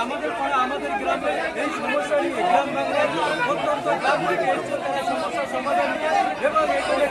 আমাদের পাড়া আমাদের গ্রামে এই সমস্যা নিয়ে গ্রাম বাংলার অত্যন্ত গ্রাম থেকে এসেছে তারা সমস্যার সমাধান নিয়ে এবং এখানে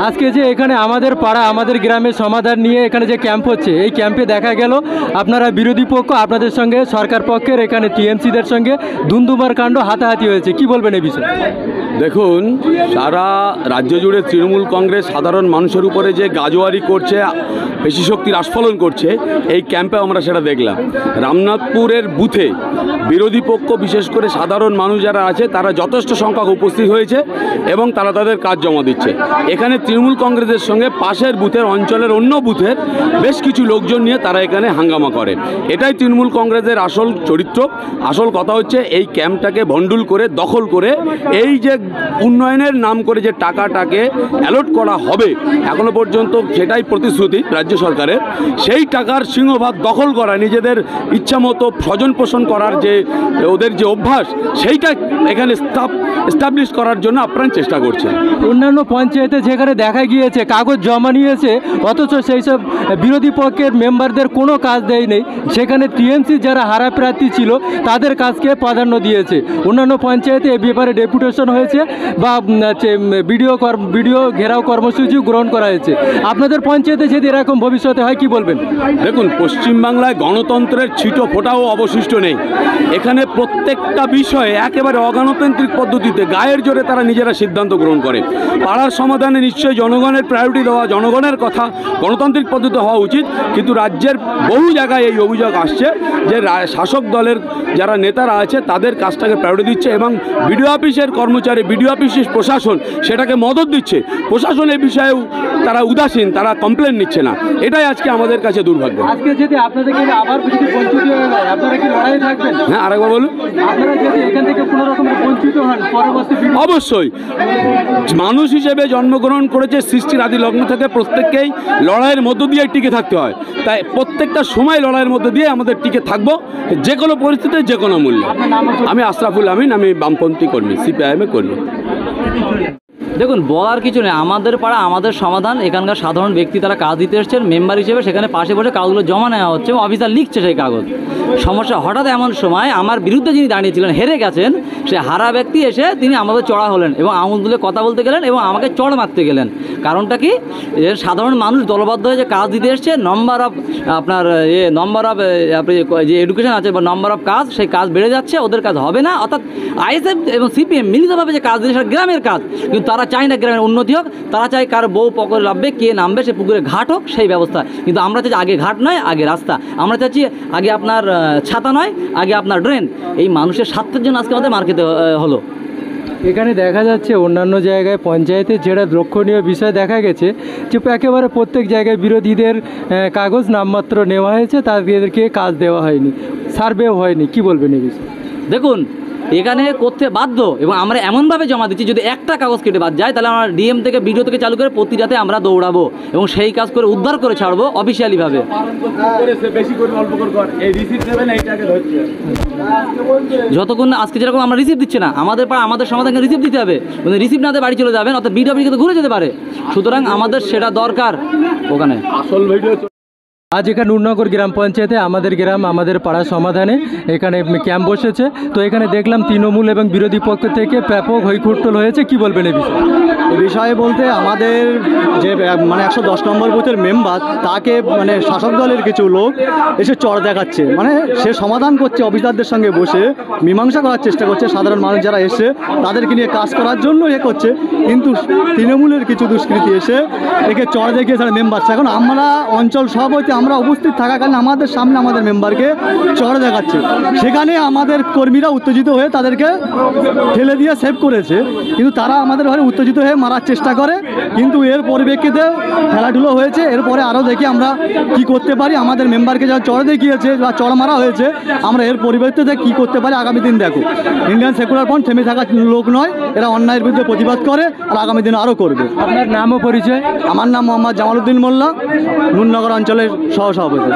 আজকে যে এখানে আমাদের পাড়া আমাদের গ্রামের সমাধান নিয়ে এখানে যে ক্যাম্প হচ্ছে, এই ক্যাম্পে দেখা গেল আপনারা বিরোধী পক্ষ আপনাদের সঙ্গে সরকার পক্ষের এখানে টিএমসিদের সঙ্গে দুমদুমার কাণ্ড হাতাহাতি হয়েছে, কি বলবেন এই বিষয়ে? দেখুন, সারা রাজ্য জুড়ে তৃণমূল কংগ্রেস সাধারণ মানুষের উপরে যে গাজোয়ারি করছে, পেশি শক্তির আস্ফালন করছে, এই ক্যাম্পে আমরা সেটা দেখলাম। রামনাথপুরের বুথে বিরোধী পক্ষ বিশেষ করে সাধারণ মানুষ যারা আছে তারা যথেষ্ট সংখ্যক উপস্থিত হয়েছে এবং তারা তাদের কাজ জমা দিচ্ছে। এখানে তৃণমূল কংগ্রেসের সঙ্গে পাশের বুথের অঞ্চলের অন্য বুথের বেশ কিছু লোকজন নিয়ে তারা এখানে হাঙ্গামা করে। এটাই তৃণমূল কংগ্রেসের আসল চরিত্র। আসল কথা হচ্ছে এই ক্যাম্পটাকে ভণ্ডুল করে দখল করে এই যে উন্নয়নের নাম করে যে টাকাটাকে অ্যালট করা হবে, এখনো পর্যন্ত সেটাই প্রতিশ্রুতি রাজ্য সরকারের, সেই টাকার সিংহভাগ দখল করা, নিজেদের ইচ্ছামতো স্বজন পোষণ করার যে ওদের যে অভ্যাস, সেইটা এখানে এস্টাবলিশ করার জন্য আপ্রাণ চেষ্টা করছে। অন্যান্য পঞ্চায়েতে যেখানে দেখা গিয়েছে কাগজ জমা নিয়েছে, অথচ সেই সব বিরোধী পক্ষের মেম্বারদের কোনো কাজ দেয়নি, সেখানে টিএমসি যারা হারা প্রার্থী ছিল তাদের কাজকে প্রাধান্য দিয়েছে। অন্যান্য পঞ্চায়েতে এ ব্যাপারে ডেপুটেশন হয়েছে বা ভিডিও ঘেরাও কর্মসূচি গ্রহণ করা হয়েছে। আপনাদের পঞ্চায়েতে যদি এরকম ভবিষ্যতে হয় কি বলবেন? দেখুন, পশ্চিমবাংলায় গণতন্ত্রের ছিটো ফোটাও অবশিষ্ট নেই। এখানে প্রত্যেকটা বিষয়ে একেবারে অগণতান্ত্রিক পদ্ধতিতে ভিত্তিতে, গায়ের জোরে তারা নিজেরা সিদ্ধান্ত গ্রহণ করে। পাড়ার সমাধানে নিশ্চয়ই জনগণের প্রায়োরিটি দেওয়া, জনগণের কথা গণতান্ত্রিক পদ্ধতিতে হওয়া উচিত, কিন্তু রাজ্যের বহু জায়গায় এই অভিযোগ আসছে যে শাসক দলের যারা নেতারা আছে তাদের কাজটাকে প্রায়োরিটি দিচ্ছে এবং বিডিও অফিসের কর্মচারী, বিডিও অফিসের প্রশাসন সেটাকে মদত দিচ্ছে। প্রশাসন এই বিষয়েও তারা উদাসীন, তারা কমপ্লেন নিচ্ছে না। এটাই আজকে আমাদের কাছে দুর্ভাগ্য। আজকে যদি আপনাদেরকে আবার যদি বঞ্চিত হয়ে যায়, আপনারা কি লড়াই থাকবেন? হ্যাঁ, আরেকবার বলুন। আপনারা যদি এখান থেকে কোনো রকমের বঞ্চিত হন পরবর্তী অবশ্যই মানুষ হিসেবে জন্মগ্রহণ করেছে সৃষ্টির আদি লগ্ন থেকে, প্রত্যেককেই লড়াইয়ের মধ্য দিয়ে টিকে থাকতে হয়। তাই প্রত্যেকটা সময় লড়াইয়ের মধ্য দিয়ে আমাদের টিকে থাকবো, যে কোনো পরিস্থিতিতে, যে কোনো মূল্যে। আমি আশরাফুল আমিন, আমি বামপন্থী কর্মী, সিপিআইএমের কর্মী। দেখুন, বলার কিছু নেই, আমাদের পাড়া আমাদের সমাধান। এখানকার সাধারণ ব্যক্তি তারা কাজ দিতে এসছেন মেম্বার হিসেবে, সেখানে পাশে বসে কাগজগুলো জমা নেওয়া হচ্ছে এবং অফিসার লিখছে সেই কাগজ। সমস্যা হঠাৎ এমন সময় আমার বিরুদ্ধে যিনি দাঁড়িয়েছিলেন, হেরে গেছেন, সে হারা ব্যক্তি এসে তিনি আমাদের চড়া হলেন এবং আঙুল তুলে কথা বলতে গেলেন এবং আমাকে চড় মারতে গেলেন। কারণটা কি? সাধারণ মানুষ দলবদ্ধ হয়ে যে কাজ দিতে এসছে, নম্বর অফ আপনার নম্বর অফ যে এডুকেশন আছে বা নম্বর অফ কাজ, সেই কাজ বেড়ে যাচ্ছে, ওদের কাজ হবে না। অর্থাৎ আইএসএফ এবং সিপিএম মিলিতভাবে যে কাজ দিচ্ছে সেটা গ্রামের কাজ, কিন্তু তারা চায় না গ্রামের উন্নতি হোক, তারা চায় কার বউ পুকুরে নামবে, কে নামবে, সে পুকুরে ঘাট হোক, সেই ব্যবস্থা। কিন্তু আমরা চাইছি আগে ঘাট নয়, আগে রাস্তা। আমরা চাইছি আগে আপনার ছাতা নয়, আগে আপনার ড্রেন। এই মানুষের স্বার্থের জন্য আজকে আমাদের মার্কেটে হলো। এখানে দেখা যাচ্ছে অন্যান্য জায়গায় পঞ্চায়েতের যেটা লক্ষণীয় বিষয় দেখা গেছে যে একেবারে প্রত্যেক জায়গায় বিরোধীদের কাগজ নামমাত্র নেওয়া হয়েছে, তাদেরকে কাজ দেওয়া হয়নি, সার্ভেও হয়নি। কি বলবেন এই বিষয়ে? দেখুন, এখানে করতে বাধ্য এবং আমরা এমনভাবে জমা দিচ্ছি, যদি একটা কাগজ কেটে বাদ যায় তাহলে আমরা ডিএম থেকে বিডিও থেকে চালু করে প্রতি রাতে আমরা দৌড়াবো এবং সেই কাজ করে উদ্ধার করে ছাড়বো অফিসিয়ালিভাবে। যতক্ষণ আজকে যেরকম আমরা রিসিভ দিচ্ছি না, আমাদের আমাদের সমাধানকে রিসিভ দিতে হবে। রিসিভ না দিয়ে বাড়ি চলে যাবেন, অর্থাৎ বিডিও অফিসে ঘুরে যেতে পারে। সুতরাং আমাদের সেটা দরকার ওখানে। আসল ভিডিও আজ এখানে নুরনগর গ্রাম পঞ্চায়েতে আমাদের গ্রাম আমাদের পাড়া সমাধানে এখানে ক্যাম্প বসেছে। তো এখানে দেখলাম তৃণমূল এবং বিরোধী পক্ষ থেকে ব্যাপক হৈহুট্টল হয়েছে। কি বলবেন এই বিষয়ে? এই বিষয়ে বলতে আমাদের যে মানে 110 নম্বর বুথের মেম্বার, তাকে মানে শাসক দলের কিছু লোক এসে চড় দেখাচ্ছে, মানে সে সমাধান করছে অফিসারদের সঙ্গে বসে, মীমাংসা করার চেষ্টা করছে। সাধারণ মানুষ যারা এসে তাদেরকে নিয়ে কাজ করার জন্য করছে, কিন্তু তৃণমূলের কিছু দুষ্কৃতী এসে একে চড় দেখিয়ে তারা মেম্বার। এখন আমরা অঞ্চল সভাপতি আমরা উপস্থিত থাকাকালীন আমাদের সামনে আমাদের মেম্বারকে চড় দেখাচ্ছে, সেখানে আমাদের কর্মীরা উত্তেজিত হয়ে তাদেরকে ঠেলে দিয়ে সেভ করেছে, কিন্তু তারা আমাদের ঘরে উত্তেজিত হয়ে মারার চেষ্টা করে। কিন্তু এর পরিপ্রেক্ষিতে খেলাধুলো হয়েছে, এরপরে আরও দেখি আমরা কি করতে পারি। আমাদের মেম্বারকে যা চড় দেখিয়েছে বা চড় মারা হয়েছে, আমরা এর পরিপ্রেক্ষিতে কি করতে পারি আগামী দিন দেখো। ইন্ডিয়ান সেকুলার ফ্রন্ট থেমে থাকা লোক নয়, এরা অন্যায়ের বিরুদ্ধে প্রতিবাদ করে আর আগামী দিন আরও করবে। আপনার নাম ও পরিচয়? আমার নাম মোহাম্মদ জামালউদ্দিন মোল্লা, নুরনগর অঞ্চলের সহসভাপতি।